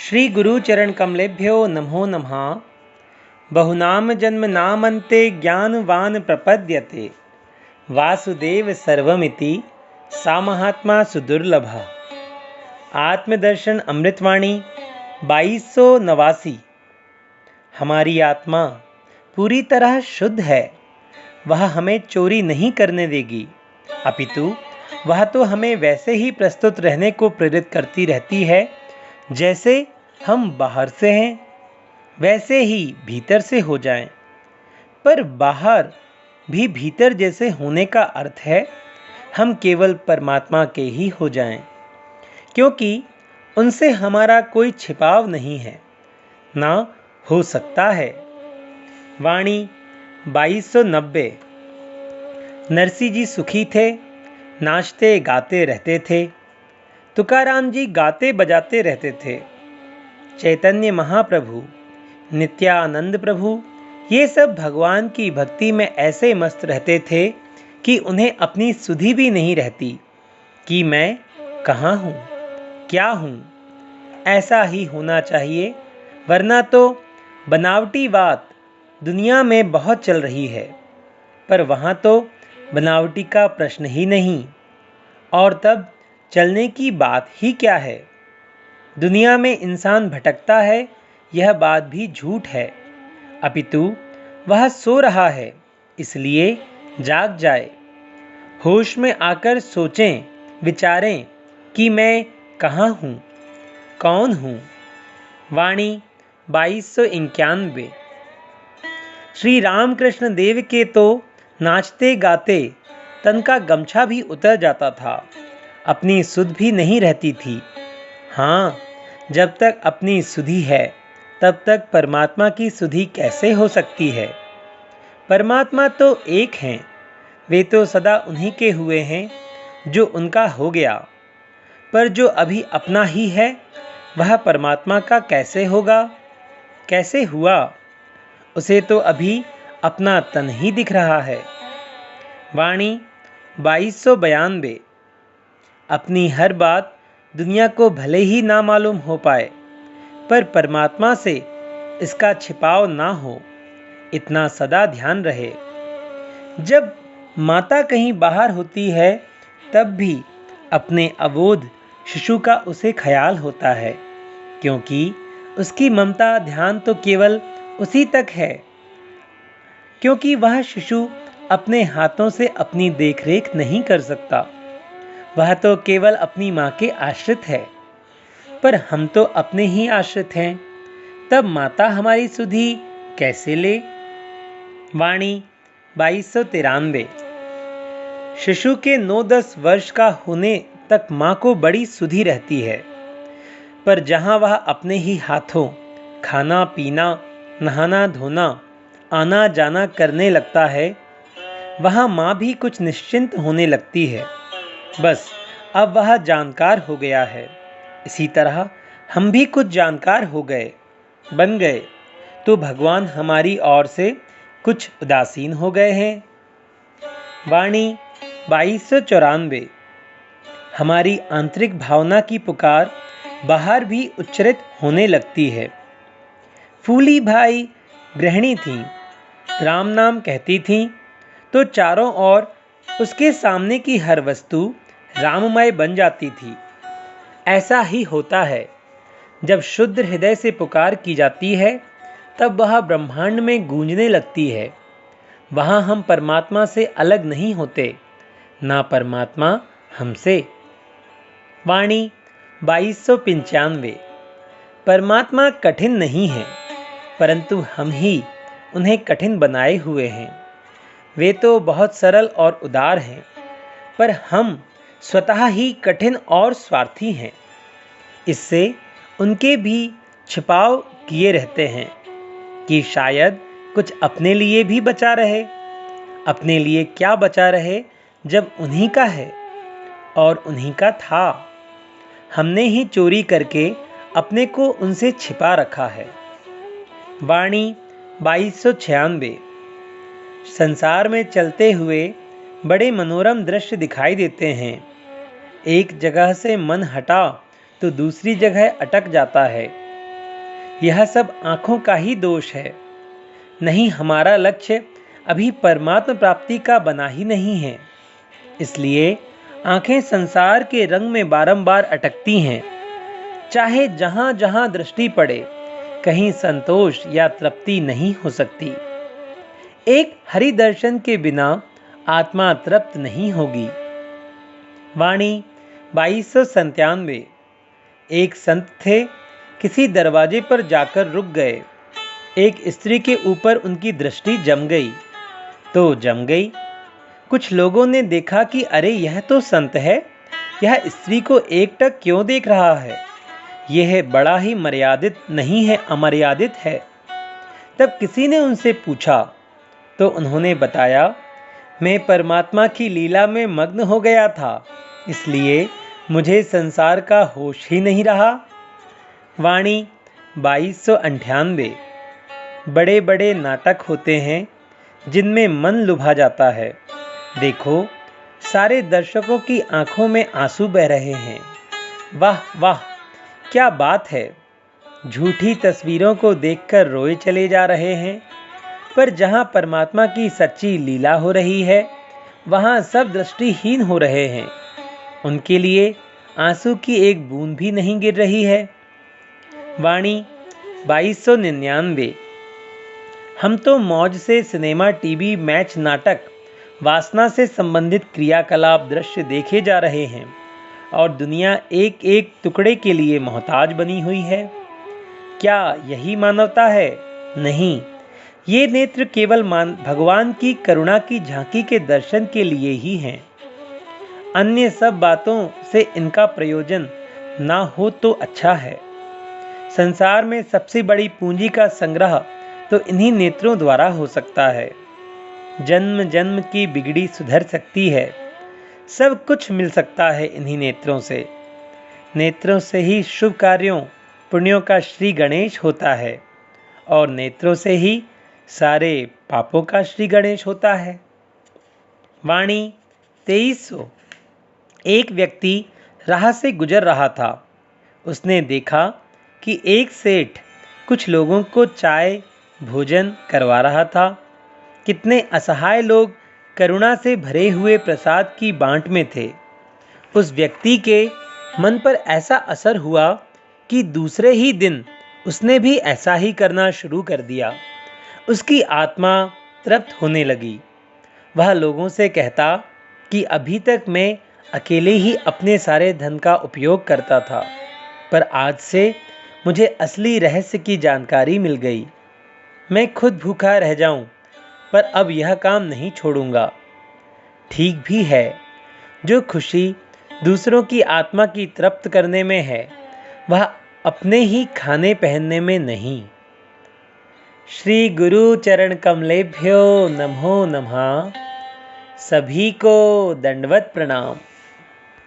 श्री गुरुचरण कमलेभ्यो नमो नमः। बहुनाम जन्म नामन्ते ज्ञानवान प्रपद्यते वासुदेव सर्वमिति सा महात्मा सुदुर्लभा। आत्मदर्शन अमृतवाणी 2289। हमारी आत्मा पूरी तरह शुद्ध है। वह हमें चोरी नहीं करने देगी, अपितु वह तो हमें वैसे ही प्रस्तुत रहने को प्रेरित करती रहती है जैसे हम बाहर से हैं वैसे ही भीतर से हो जाएं। पर बाहर भी भीतर जैसे होने का अर्थ है हम केवल परमात्मा के ही हो जाएं, क्योंकि उनसे हमारा कोई छिपाव नहीं है, ना हो सकता है। वाणी 2290। नरसिंह जी सुखी थे, नाचते गाते रहते थे। तुकाराम जी गाते बजाते रहते थे। चैतन्य महाप्रभु, नित्यानंद प्रभु, ये सब भगवान की भक्ति में ऐसे मस्त रहते थे कि उन्हें अपनी सुधि भी नहीं रहती कि मैं कहाँ हूँ, क्या हूँ। ऐसा ही होना चाहिए, वरना तो बनावटी बात दुनिया में बहुत चल रही है, पर वहाँ तो बनावटी का प्रश्न ही नहीं, और तब चलने की बात ही क्या है। दुनिया में इंसान भटकता है, यह बात भी झूठ है, अपितु वह सो रहा है, इसलिए जाग जाए। होश में आकर सोचें, विचारें कि मैं कहाँ हूँ, कौन हूँ। वाणी 2291। श्री रामकृष्ण देव के तो नाचते गाते तन का गमछा भी उतर जाता था, अपनी सुध भी नहीं रहती थी। हाँ, जब तक अपनी सुधि है तब तक परमात्मा की सुधि कैसे हो सकती है। परमात्मा तो एक हैं, वे तो सदा उन्हीं के हुए हैं जो उनका हो गया। पर जो अभी अपना ही है वह परमात्मा का कैसे होगा, कैसे हुआ। उसे तो अभी अपना तन ही दिख रहा है। वाणी 2292। अपनी हर बात दुनिया को भले ही ना मालूम हो पाए, पर परमात्मा से इसका छिपाव ना हो, इतना सदा ध्यान रहे। जब माता कहीं बाहर होती है तब भी अपने अबोध शिशु का उसे ख्याल होता है, क्योंकि उसकी ममता ध्यान तो केवल उसी तक है, क्योंकि वह शिशु अपने हाथों से अपनी देखरेख नहीं कर सकता। वह तो केवल अपनी माँ के आश्रित है, पर हम तो अपने ही आश्रित हैं, तब माता हमारी सुधि कैसे ले। वाणी 2293। शिशु के 9-10 वर्ष का होने तक माँ को बड़ी सुधि रहती है, पर जहाँ वह अपने ही हाथों खाना पीना, नहाना धोना, आना जाना करने लगता है, वहाँ माँ भी कुछ निश्चिंत होने लगती है। बस अब वह जानकार हो गया है। इसी तरह हम भी कुछ जानकार हो गए, बन गए, तो भगवान हमारी ओर से कुछ उदासीन हो गए हैं। वाणी 2294। हमारी आंतरिक भावना की पुकार बाहर भी उच्चरित होने लगती है। फूली भाई गृहिणी थी, राम नाम कहती थी, तो चारों ओर उसके सामने की हर वस्तु राममय बन जाती थी। ऐसा ही होता है, जब शुद्ध हृदय से पुकार की जाती है तब वह ब्रह्मांड में गूंजने लगती है। वहाँ हम परमात्मा से अलग नहीं होते, ना परमात्मा हमसे। वाणी 2295। परमात्मा कठिन नहीं है, परंतु हम ही उन्हें कठिन बनाए हुए हैं। वे तो बहुत सरल और उदार हैं, पर हम स्वतः ही कठिन और स्वार्थी हैं। इससे उनके भी छिपाव किए रहते हैं कि शायद कुछ अपने लिए भी बचा रहे। अपने लिए क्या बचा रहे जब उन्हीं का है और उन्हीं का था। हमने ही चोरी करके अपने को उनसे छिपा रखा है। वाणी 2296। संसार में चलते हुए बड़े मनोरम दृश्य दिखाई देते हैं। एक जगह से मन हटा तो दूसरी जगह अटक जाता है। यह सब आँखों का ही दोष है। नहीं, हमारा लक्ष्य अभी परमात्मा प्राप्ति का बना ही नहीं है। इसलिए आँखें संसार के रंग में बारंबार अटकती हैं। चाहे जहाँ जहाँ दृष्टि पड़े, कहीं संतोष या तृप्ति नहीं हो सकती। एक हरि दर्शन के बिना आत्मा तृप्त नहीं होगी। वाणी 2297। एक संत थे, किसी दरवाजे पर जाकर रुक गए। एक स्त्री के ऊपर उनकी दृष्टि जम गई तो जम गई। कुछ लोगों ने देखा कि अरे यह तो संत है, यह स्त्री को एकटक क्यों देख रहा है, यह बड़ा ही मर्यादित नहीं है, अमर्यादित है। तब किसी ने उनसे पूछा तो उन्होंने बताया, मैं परमात्मा की लीला में मग्न हो गया था, इसलिए मुझे संसार का होश ही नहीं रहा। वाणी 2298। बड़े बड़े नाटक होते हैं जिनमें मन लुभा जाता है। देखो, सारे दर्शकों की आंखों में आंसू बह रहे हैं। वाह वाह, क्या बात है। झूठी तस्वीरों को देखकर रोए चले जा रहे हैं। पर जहां परमात्मा की सच्ची लीला हो रही है, वहां सब दृष्टिहीन हो रहे हैं। उनके लिए आंसू की एक बूंद भी नहीं गिर रही है। वाणी 2299। हम तो मौज से सिनेमा, टीवी, मैच, नाटक, वासना से संबंधित क्रियाकलाप, दृश्य देखे जा रहे हैं और दुनिया एक एक टुकड़े के लिए मोहताज बनी हुई है। क्या यही मानवता है? नहीं, ये नेत्र केवल भगवान की करुणा की झांकी के दर्शन के लिए ही हैं। अन्य सब बातों से इनका प्रयोजन ना हो तो अच्छा है। संसार में सबसे बड़ी पूंजी का संग्रह तो इन्हीं नेत्रों द्वारा हो सकता है। जन्म जन्म की बिगड़ी सुधर सकती है। सब कुछ मिल सकता है इन्हीं नेत्रों से। नेत्रों से ही शुभ कार्यों, पुण्यों का श्री गणेश होता है और नेत्रों से ही सारे पापों का श्री गणेश होता है। वाणी 2300। एक व्यक्ति राह से गुजर रहा था। उसने देखा कि एक सेठ कुछ लोगों को चाय भोजन करवा रहा था। कितने असहाय लोग करुणा से भरे हुए प्रसाद की बांट में थे। उस व्यक्ति के मन पर ऐसा असर हुआ कि दूसरे ही दिन उसने भी ऐसा ही करना शुरू कर दिया। उसकी आत्मा तृप्त होने लगी। वह लोगों से कहता कि अभी तक मैं अकेले ही अपने सारे धन का उपयोग करता था, पर आज से मुझे असली रहस्य की जानकारी मिल गई। मैं खुद भूखा रह जाऊं, पर अब यह काम नहीं छोड़ूंगा। ठीक भी है, जो खुशी दूसरों की आत्मा की तृप्त करने में है, वह अपने ही खाने पहनने में नहीं। श्री गुरु चरण कमलेभ्यो नमो नमः। सभी को दंडवत प्रणाम।